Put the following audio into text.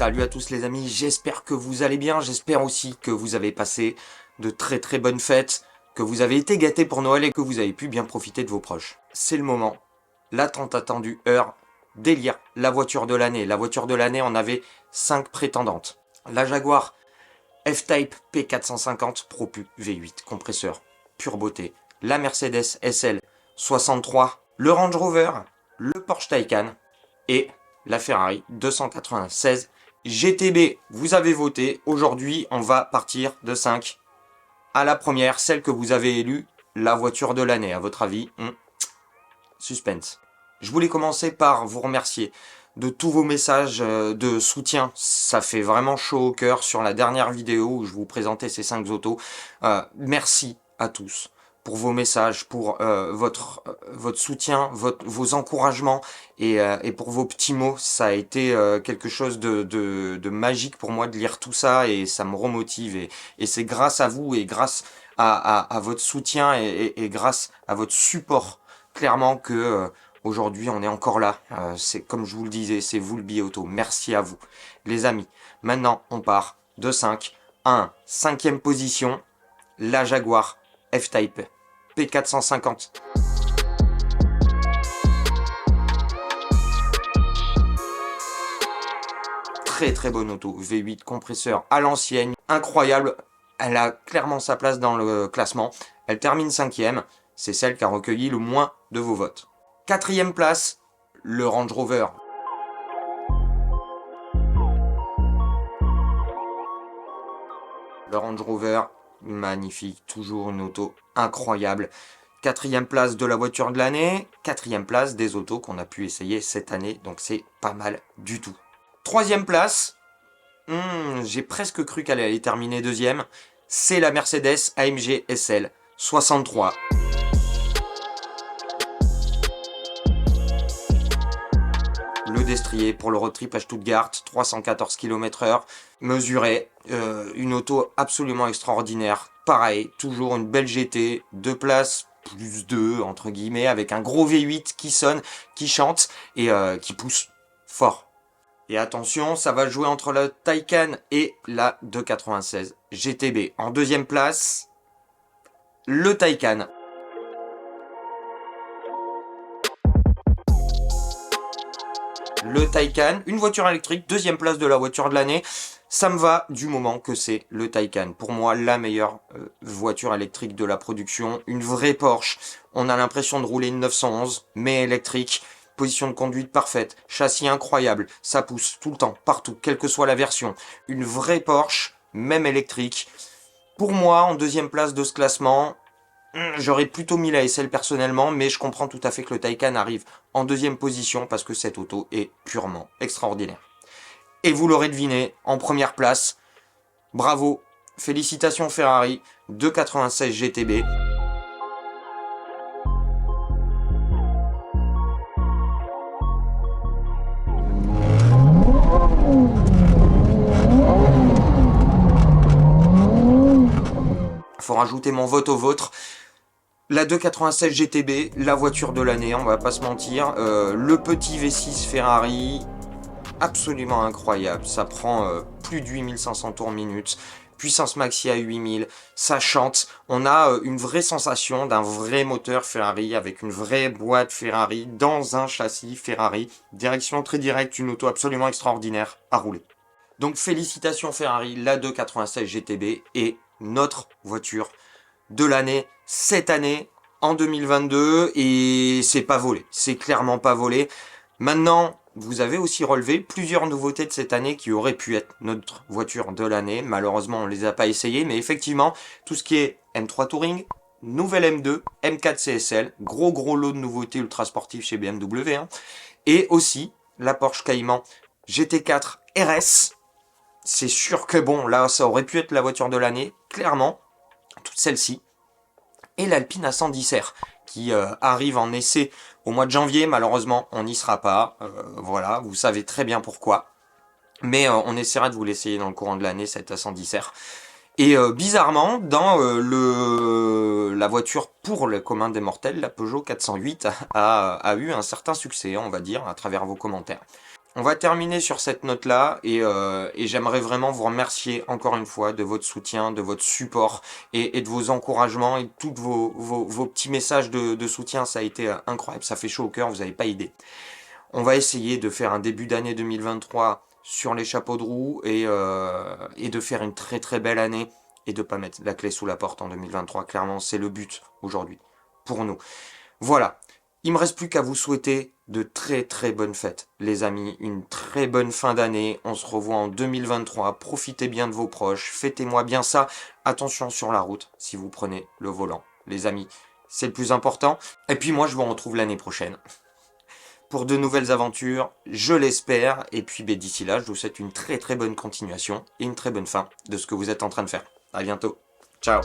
Salut à tous les amis, j'espère que vous allez bien, j'espère aussi que vous avez passé de très très bonnes fêtes, que vous avez été gâtés pour Noël et que vous avez pu bien profiter de vos proches. C'est le moment, la tant attendue heure d'élire la voiture de l'année. La voiture de l'année, on avait 5 prétendantes. La Jaguar F-Type P450 Propus V8, compresseur, pure beauté. La Mercedes SL 63, le Range Rover, le Porsche Taycan et la Ferrari 296 GTB. Vous avez voté. Aujourd'hui, on va partir de 5 à la première, celle que vous avez élue, la voiture de l'année. À votre avis, suspense. Je voulais commencer par vous remercier de tous vos messages de soutien. Ça fait vraiment chaud au cœur sur la dernière vidéo où je vous présentais ces 5 autos. Merci à tous pour vos messages, pour votre soutien, vos encouragements et pour vos petits mots. Ça a été quelque chose de magique pour moi de lire tout ça et ça me remotive. Et c'est grâce à vous et grâce à votre soutien et grâce à votre support, clairement, que aujourd'hui on est encore là. C'est comme je vous le disais, c'est vous le Bi-Auto. Merci à vous, les amis. Maintenant, on part de 5 à 5e position, la Jaguar F-Type P450. Très très bonne auto, V8 compresseur à l'ancienne, incroyable. Elle a clairement sa place dans le classement. Elle termine 5e, c'est celle qui a recueilli le moins de vos votes. 4e place, le Range Rover. Le Range Rover, magnifique, toujours une auto incroyable. 4e place de la voiture de l'année, 4e place des autos qu'on a pu essayer cette année, donc c'est pas mal du tout. 3e place, j'ai presque cru qu'elle allait terminer 2e, c'est la Mercedes AMG SL 63. Le destrier pour le road trip à Stuttgart, 314 km/h, mesuré, une auto absolument extraordinaire. Pareil, toujours une belle GT, 2 places, plus 2 entre guillemets, avec un gros V8 qui sonne, qui chante et qui pousse fort. Et attention, ça va jouer entre la Taycan et la 296 GTB. En 2e place, le Taycan. Le Taycan, une voiture électrique, 2e place de la voiture de l'année. Ça me va du moment que c'est le Taycan. Pour moi, la meilleure voiture électrique de la production. Une vraie Porsche. On a l'impression de rouler une 911, mais électrique. Position de conduite parfaite. Châssis incroyable. Ça pousse tout le temps, partout, quelle que soit la version. Une vraie Porsche, même électrique. Pour moi, en 2e place de ce classement, j'aurais plutôt mis la SL personnellement, mais je comprends tout à fait que le Taycan arrive en 2e position parce que cette auto est purement extraordinaire. Et vous l'aurez deviné, en 1re place, bravo, félicitations Ferrari, 296 GTB. Faut rajouter mon vote au vôtre. La 296 GTB, la voiture de l'année, on va pas se mentir. Le petit V6 Ferrari, absolument incroyable. Ça prend plus de 8500 tours minute. Puissance maxi à 8000. Ça chante. On a une vraie sensation d'un vrai moteur Ferrari avec une vraie boîte Ferrari dans un châssis Ferrari. Direction très directe, une auto absolument extraordinaire à rouler. Donc félicitations Ferrari, la 296 GTB est notre voiture de l'année cette année en 2022 et c'est pas volé, c'est clairement pas volé. Maintenant, vous avez aussi relevé plusieurs nouveautés de cette année qui auraient pu être notre voiture de l'année. Malheureusement, on les a pas essayées, mais effectivement, tout ce qui est M3 Touring, nouvelle M2, M4 CSL, gros lot de nouveautés ultra sportives chez BMW, et aussi la Porsche Cayman GT4 RS. C'est sûr que bon, là, ça aurait pu être la voiture de l'année, clairement, toute celle-ci. Et l'Alpine A110R, qui arrive en essai au mois de janvier. Malheureusement, on n'y sera pas. Voilà, vous savez très bien pourquoi. Mais on essaiera de vous l'essayer dans le courant de l'année, cette A110R. Et bizarrement, dans la voiture pour le commun des mortels, la Peugeot 408 a eu un certain succès, on va dire, à travers vos commentaires. On va terminer sur cette note-là et j'aimerais vraiment vous remercier encore une fois de votre soutien, de votre support et de vos encouragements et de tous vos petits messages de soutien. Ça a été incroyable, ça fait chaud au cœur, vous n'avez pas idée. On va essayer de faire un début d'année 2023 sur les chapeaux de roue et de faire une très très belle année et de pas mettre la clé sous la porte en 2023. Clairement, c'est le but aujourd'hui pour nous. Voilà. Il me reste plus qu'à vous souhaiter de très très bonnes fêtes, les amis. Une très bonne fin d'année. On se revoit en 2023. Profitez bien de vos proches. Fêtez-moi bien ça. Attention sur la route si vous prenez le volant, les amis. C'est le plus important. Et puis moi, je vous retrouve l'année prochaine pour de nouvelles aventures, je l'espère. Et puis d'ici là, je vous souhaite une très très bonne continuation et une très bonne fin de ce que vous êtes en train de faire. À bientôt. Ciao.